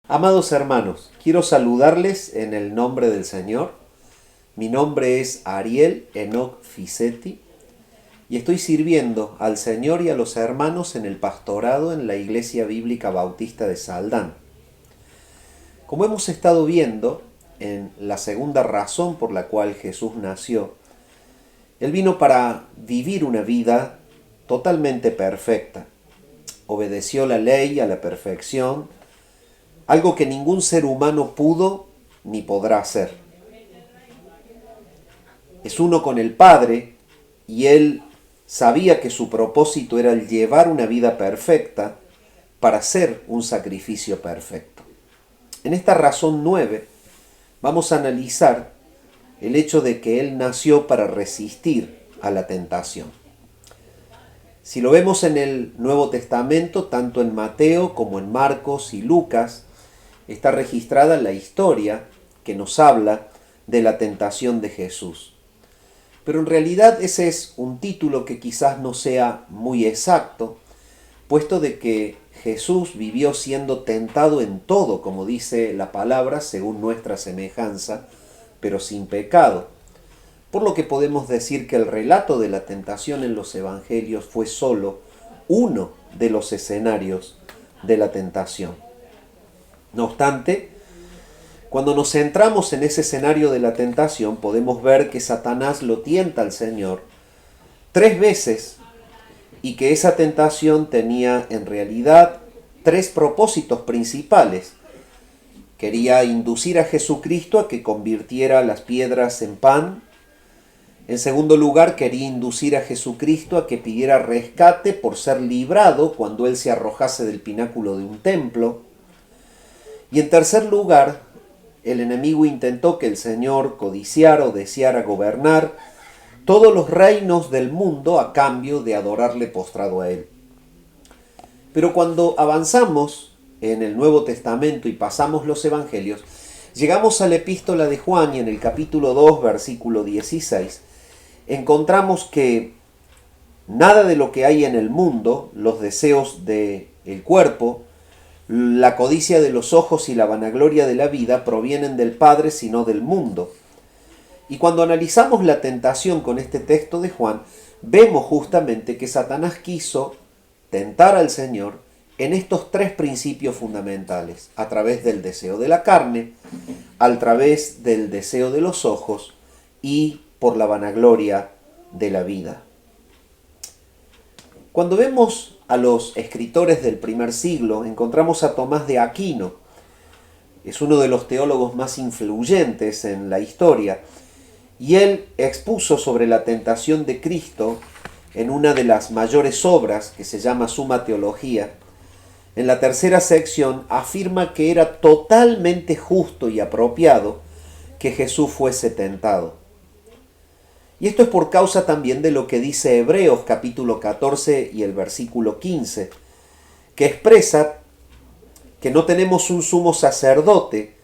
Amados hermanos, quiero saludarles en el nombre del Señor. Mi nombre es Ariel Enoch Fisetti y estoy sirviendo al Señor y a los hermanos en el pastorado en la Iglesia Bíblica Bautista de Saldán. Como hemos estado viendo en la segunda razón por la cual Jesús nació, Él vino para vivir una vida totalmente perfecta. Obedeció la ley a la perfección, algo que ningún ser humano pudo ni podrá hacer. Es uno con el Padre y Él sabía que su propósito era el llevar una vida perfecta para hacer un sacrificio perfecto. En esta razón 9 vamos a analizar el hecho de que Él nació para resistir a la tentación. Si lo vemos en el Nuevo Testamento, tanto en Mateo como en Marcos y Lucas, está registrada la historia que nos habla de la tentación de Jesús. Pero en realidad ese es un título que quizás no sea muy exacto, puesto de que Jesús vivió siendo tentado en todo, como dice la palabra, según nuestra semejanza, pero sin pecado. Por lo que podemos decir que el relato de la tentación en los evangelios fue solo uno de los escenarios de la tentación. No obstante, cuando nos centramos en ese escenario de la tentación, podemos ver que Satanás lo tienta al Señor 3 veces y que esa tentación tenía en realidad 3 propósitos principales. Quería inducir a Jesucristo a que convirtiera las piedras en pan. En segundo lugar, quería inducir a Jesucristo a que pidiera rescate por ser librado cuando él se arrojase del pináculo de un templo. Y en tercer lugar, el enemigo intentó que el Señor codiciara o deseara gobernar todos los reinos del mundo a cambio de adorarle postrado a Él. Pero cuando avanzamos en el Nuevo Testamento y pasamos los Evangelios, llegamos a la epístola de Juan y en el capítulo 2, versículo 16, encontramos que nada de lo que hay en el mundo, los deseos del cuerpo, la codicia de los ojos y la vanagloria de la vida provienen del Padre, sino del mundo. Y cuando analizamos la tentación con este texto de Juan, vemos justamente que Satanás quiso tentar al Señor en estos 3 principios fundamentales, a través del deseo de la carne, a través del deseo de los ojos y por la vanagloria de la vida. Cuando vemos a los escritores del primer siglo, encontramos a Tomás de Aquino. Es uno de los teólogos más influyentes en la historia, y él expuso sobre la tentación de Cristo en una de las mayores obras que se llama Suma Teología. En la tercera sección afirma que era totalmente justo y apropiado que Jesús fuese tentado. Y esto es por causa también de lo que dice Hebreos capítulo 14 y el versículo 15, que expresa que no tenemos un sumo sacerdote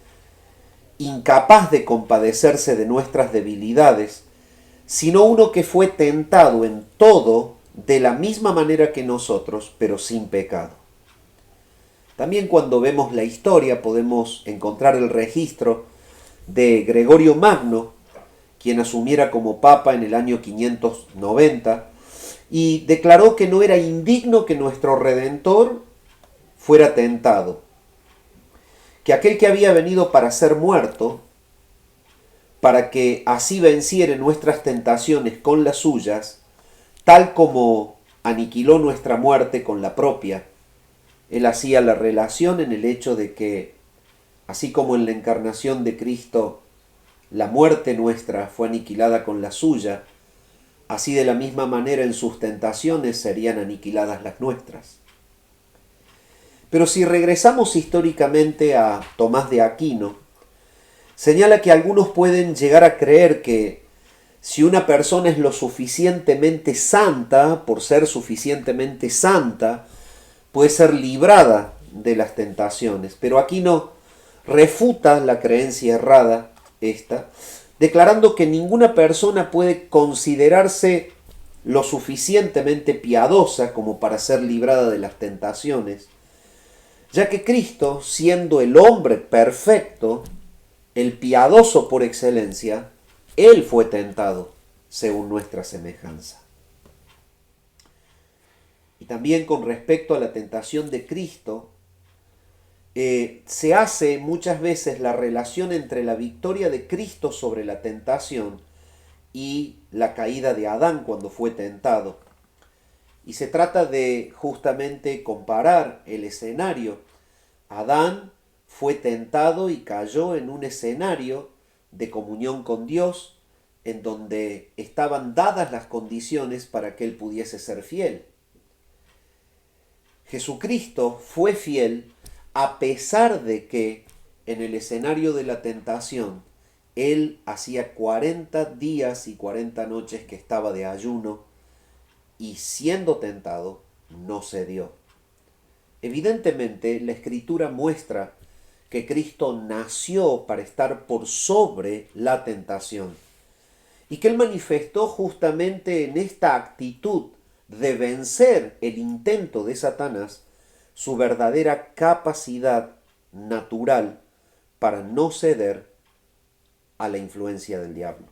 incapaz de compadecerse de nuestras debilidades, sino uno que fue tentado en todo de la misma manera que nosotros, pero sin pecado. También cuando vemos la historia podemos encontrar el registro de Gregorio Magno, quien asumiera como papa en el año 590, y declaró que no era indigno que nuestro Redentor fuera tentado, que aquel que había venido para ser muerto, para que así venciere nuestras tentaciones con las suyas, tal como aniquiló nuestra muerte con la propia. Él hacía la relación en el hecho de que, así como en la encarnación de Cristo, la muerte nuestra fue aniquilada con la suya, así de la misma manera en sus tentaciones serían aniquiladas las nuestras. Pero si regresamos históricamente a Tomás de Aquino, señala que algunos pueden llegar a creer que si una persona es lo suficientemente santa, por ser suficientemente santa, puede ser librada de las tentaciones. Pero Aquino refuta la creencia errada esta, declarando que ninguna persona puede considerarse lo suficientemente piadosa como para ser librada de las tentaciones, ya que Cristo, siendo el hombre perfecto, el piadoso por excelencia, Él fue tentado según nuestra semejanza. Y también con respecto a la tentación de Cristo, se hace muchas veces la relación entre la victoria de Cristo sobre la tentación y la caída de Adán cuando fue tentado. Y se trata de justamente comparar el escenario. Adán fue tentado y cayó en un escenario de comunión con Dios, en donde estaban dadas las condiciones para que él pudiese ser fiel. Jesucristo fue fiel a pesar de que en el escenario de la tentación él hacía 40 días y 40 noches que estaba de ayuno y siendo tentado no cedió. Evidentemente la Escritura muestra que Cristo nació para estar por sobre la tentación y que Él manifestó justamente en esta actitud de vencer el intento de Satanás su verdadera capacidad natural para no ceder a la influencia del diablo.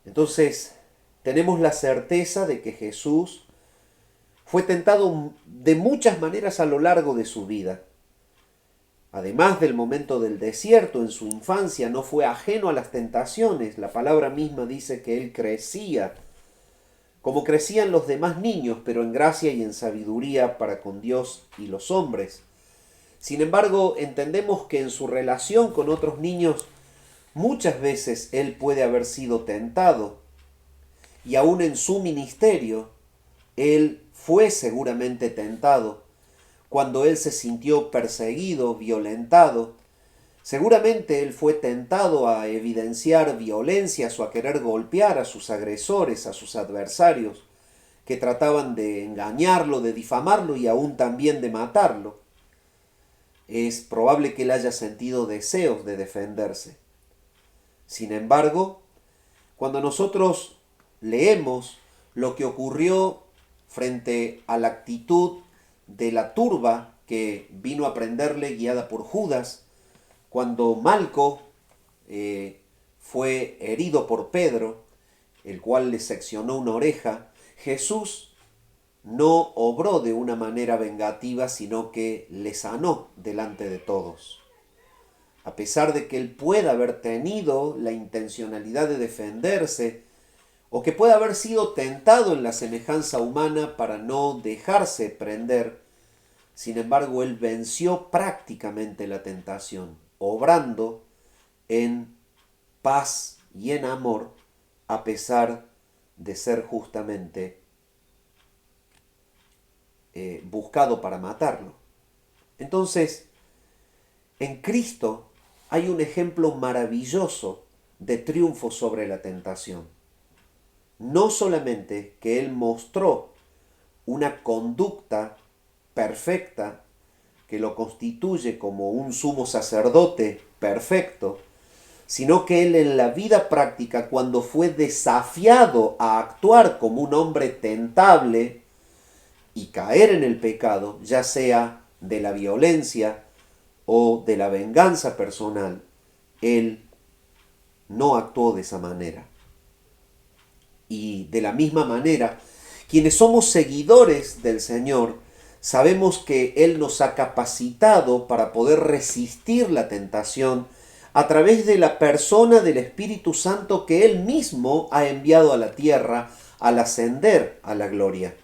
Entonces, tenemos la certeza de que Jesús fue tentado de muchas maneras a lo largo de su vida. Además del momento del desierto, en su infancia no fue ajeno a las tentaciones. La palabra misma dice que él crecía como crecían los demás niños, pero en gracia y en sabiduría para con Dios y los hombres. Sin embargo, entendemos que en su relación con otros niños muchas veces él puede haber sido tentado, y aún en su ministerio él fue seguramente tentado. Cuando él se sintió perseguido, violentado, seguramente él fue tentado a evidenciar violencias o a querer golpear a sus agresores, a sus adversarios, que trataban de engañarlo, de difamarlo y aún también de matarlo. Es probable que él haya sentido deseos de defenderse. Sin embargo, cuando nosotros leemos lo que ocurrió frente a la actitud de la turba que vino a prenderle guiada por Judas, cuando Malco fue herido por Pedro, el cual le seccionó una oreja, Jesús no obró de una manera vengativa, sino que le sanó delante de todos. A pesar de que él pueda haber tenido la intencionalidad de defenderse, o que pueda haber sido tentado en la semejanza humana para no dejarse prender, sin embargo, él venció prácticamente la tentación, obrando en paz y en amor, a pesar de ser justamente buscado para matarlo. Entonces, en Cristo hay un ejemplo maravilloso de triunfo sobre la tentación. No solamente que Él mostró una conducta perfecta que lo constituye como un sumo sacerdote perfecto, sino que él en la vida práctica, cuando fue desafiado a actuar como un hombre tentable y caer en el pecado, ya sea de la violencia o de la venganza personal, él no actuó de esa manera. Y de la misma manera, quienes somos seguidores del Señor, sabemos que Él nos ha capacitado para poder resistir la tentación a través de la persona del Espíritu Santo que Él mismo ha enviado a la tierra al ascender a la gloria.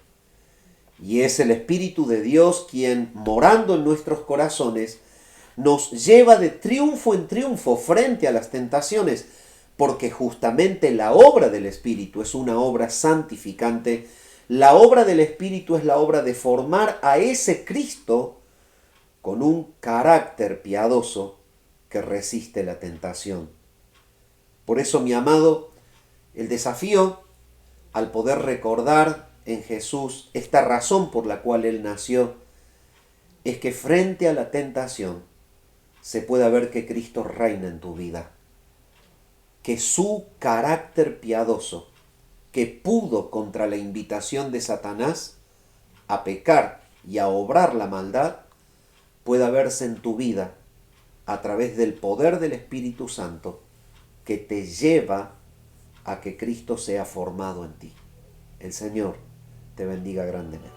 Y es el Espíritu de Dios quien, morando en nuestros corazones, nos lleva de triunfo en triunfo frente a las tentaciones, porque justamente la obra del Espíritu es una obra santificante. La obra del Espíritu es la obra de formar a ese Cristo con un carácter piadoso que resiste la tentación. Por eso, mi amado, el desafío al poder recordar en Jesús esta razón por la cual Él nació, es que frente a la tentación se pueda ver que Cristo reina en tu vida, que su carácter piadoso, que pudo contra la invitación de Satanás a pecar y a obrar la maldad, pueda verse en tu vida a través del poder del Espíritu Santo que te lleva a que Cristo sea formado en ti. El Señor te bendiga grandemente.